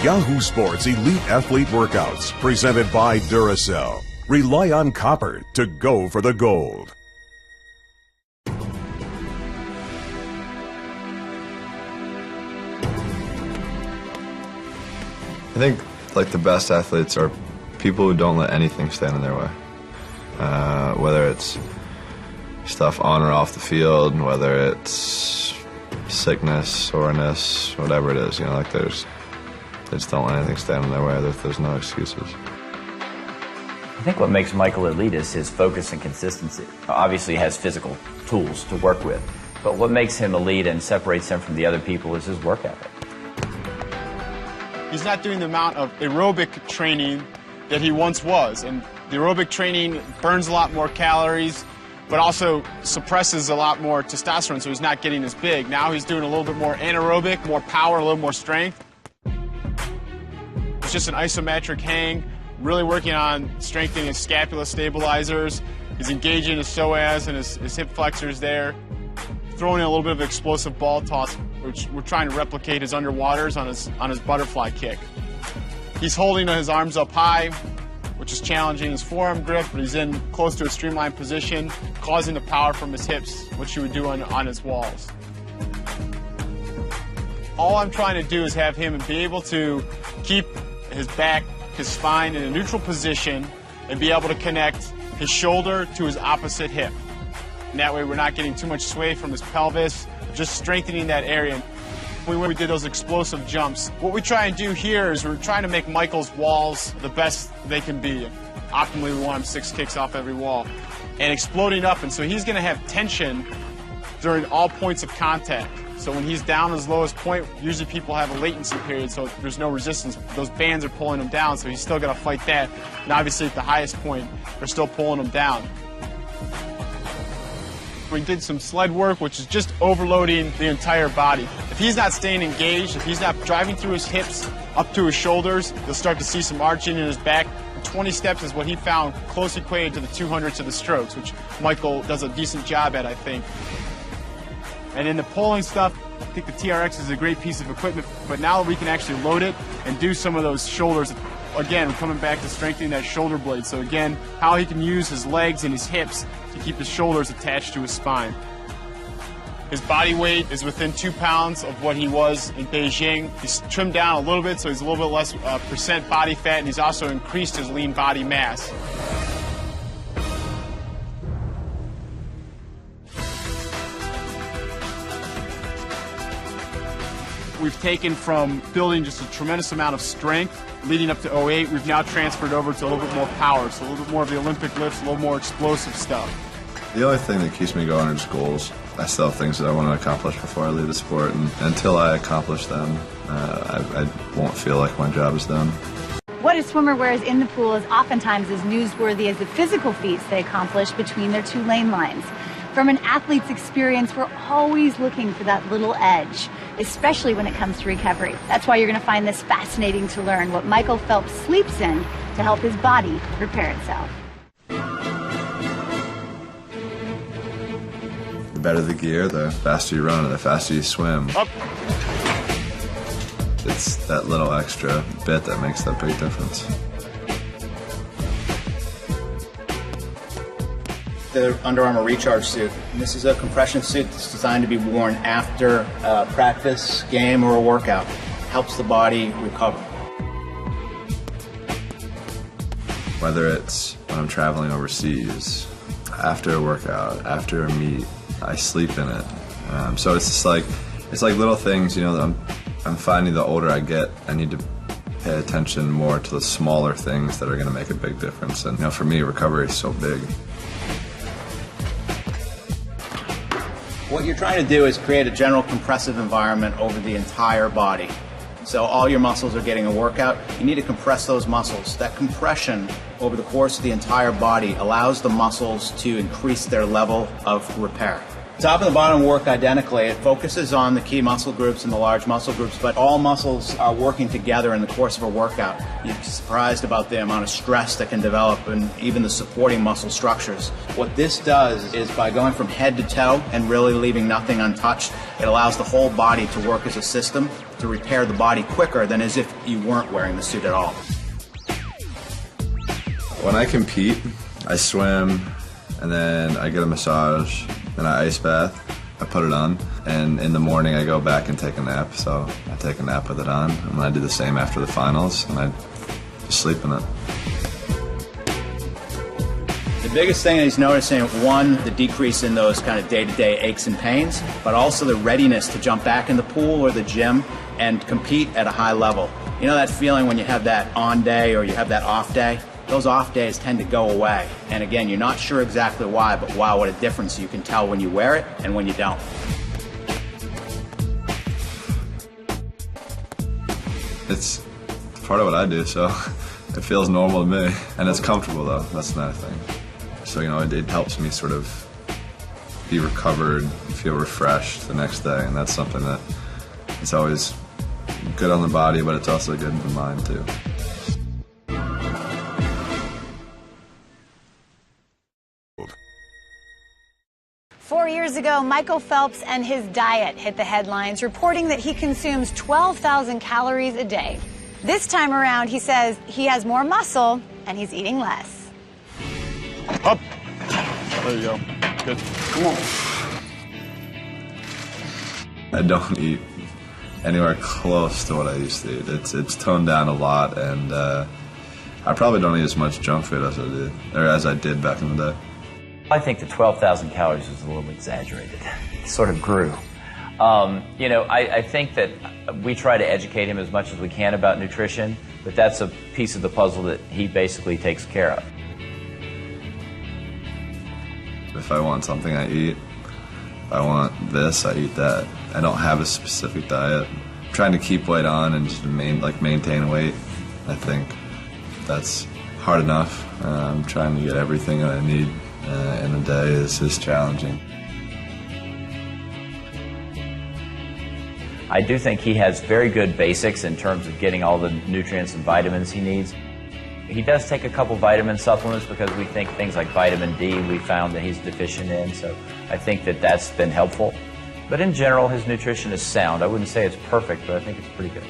Yahoo Sports Elite Athlete Workouts, presented by Duracell. Rely on copper to go for the gold. I think the best athletes are people who don't let anything stand in their way. Whether it's stuff on or off the field, whether it's sickness, soreness, whatever it is, they just don't let anything stand in their way. There's no excuses. I think what makes Michael elite is his focus and consistency. Obviously, he has physical tools to work with, but what makes him elite and separates him from the other people is his work ethic. He's not doing the amount of aerobic training that he once was, and the aerobic training burns a lot more calories, but also suppresses a lot more testosterone, so he's not getting as big. Now he's doing a little bit more anaerobic, more power, a little more strength. It's just an isometric hang, really working on strengthening his scapula stabilizers. He's engaging his psoas and his hip flexors there. Throwing in a little bit of explosive ball toss, which we're trying to replicate his underwaters on his butterfly kick. He's holding his arms up high, which is challenging his forearm grip, but he's in close to a streamlined position, causing the power from his hips, which he would do on his walls. All I'm trying to do is have him be able to keep his back, his spine in a neutral position and be able to connect his shoulder to his opposite hip. And that way we're not getting too much sway from his pelvis, just strengthening that area. When we did those explosive jumps, what we try and do here is we're trying to make Michael's walls the best they can be. Optimally, we want him 6 kicks off every wall and exploding up, and so he's going to have tension during all points of contact. So when he's down his lowest point, usually people have a latency period, so there's no resistance. Those bands are pulling him down, so he's still got to fight that. And obviously at the highest point, they're still pulling him down. We did some sled work, which is just overloading the entire body. If he's not staying engaged, if he's not driving through his hips up to his shoulders, you'll start to see some arching in his back. 20 steps is what he found close equated to the 200s of the strokes, which Michael does a decent job at, I think. And in the pulling stuff, I think the TRX is a great piece of equipment, but now we can actually load it and do some of those shoulders. Again, we're coming back to strengthening that shoulder blade. So again, how he can use his legs and his hips to keep his shoulders attached to his spine. His body weight is within 2 pounds of what he was in Beijing. He's trimmed down a little bit, so he's a little bit less percent body fat, and he's also increased his lean body mass. We've taken from building just a tremendous amount of strength leading up to 08. We've now transferred over to a little bit more power, so a little bit more of the Olympic lifts, a little more explosive stuff. The only thing that keeps me going are just goals. I still have things that I want to accomplish before I leave the sport, and until I accomplish them, I won't feel like my job is done. What a swimmer wears in the pool is oftentimes as newsworthy as the physical feats they accomplish between their 2 lane lines. From an athlete's experience, we're always looking for that little edge, especially when it comes to recovery. That's why you're going to find this fascinating to learn, what Michael Phelps sleeps in to help his body repair itself. The better the gear, the faster you run and the faster you swim. Up. It's that little extra bit that makes that big difference. The Under Armour Recharge suit. This is a compression suit that's designed to be worn after a practice, game, or a workout. Helps the body recover. Whether it's when I'm traveling overseas, after a workout, after a meet, I sleep in it. So it's just it's like little things, that I'm finding the older I get, I need to pay attention more to the smaller things that are going to make a big difference. And for me, recovery is so big. What you're trying to do is create a general compressive environment over the entire body. So all your muscles are getting a workout. You need to compress those muscles. That compression over the course of the entire body allows the muscles to increase their level of repair. Top and the bottom work identically. It focuses on the key muscle groups and the large muscle groups, but all muscles are working together in the course of a workout. You'd be surprised about the amount of stress that can develop and even the supporting muscle structures. What this does is by going from head to toe and really leaving nothing untouched, it allows the whole body to work as a system to repair the body quicker than as if you weren't wearing the suit at all. When I compete, I swim, and then I get a massage, and I ice bath. I put it on, and in the morning I go back and take a nap. So I take a nap with it on, and I do the same after the finals, and I just sleep in it. The biggest thing that he's noticing, one, the decrease in those kind of day-to-day aches and pains, but also the readiness to jump back in the pool or the gym and compete at a high level. You know that feeling when you have that on day or you have that off day? Those off days tend to go away. And again, you're not sure exactly why, but wow, what a difference you can tell when you wear it and when you don't. It's part of what I do, so it feels normal to me. And it's comfortable, though. That's another thing. So, you know, it helps me sort of be recovered, feel refreshed the next day. And that's something that it's always good on the body, but it's also good in the mind, too. Four years ago, Michael Phelps and his diet hit the headlines, reporting that he consumes 12,000 calories a day. This time around, he says he has more muscle and he's eating less. Up. There you go. Good. Come on. I don't eat anywhere close to what I used to eat. It's toned down a lot, and I probably don't eat as much junk food as I did back in the day. I think the 12,000 calories was a little exaggerated. It sort of grew. You know, I think that we try to educate him as much as we can about nutrition, but that's a piece of the puzzle that he basically takes care of. If I want something, I eat. If I want this, I eat that. I don't have a specific diet. I'm trying to keep weight on and just maintain weight. I think that's hard enough. I'm trying to get everything that I need in a day is challenging. I do think he has very good basics in terms of getting all the nutrients and vitamins he needs. He does take a couple vitamin supplements because we think things like vitamin D we found that he's deficient in, so I think that that's been helpful. But in general, his nutrition is sound. I wouldn't say it's perfect, but I think it's pretty good.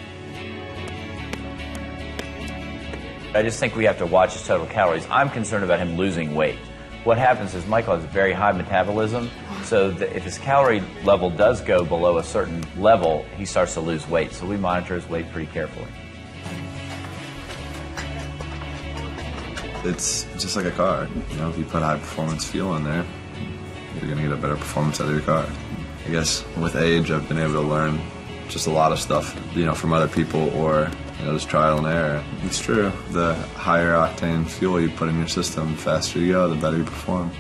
I just think we have to watch his total calories. I'm concerned about him losing weight. What happens is Michael has a very high metabolism, so that if his calorie level does go below a certain level, he starts to lose weight. So we monitor his weight pretty carefully. It's just like a car. You know, if you put high performance fuel in there, you're going to get a better performance out of your car. I guess with age, I've been able to learn just a lot of stuff, you know, from other people or, you know, just trial and error. It's true. The higher octane fuel you put in your system, the faster you go, the better you perform.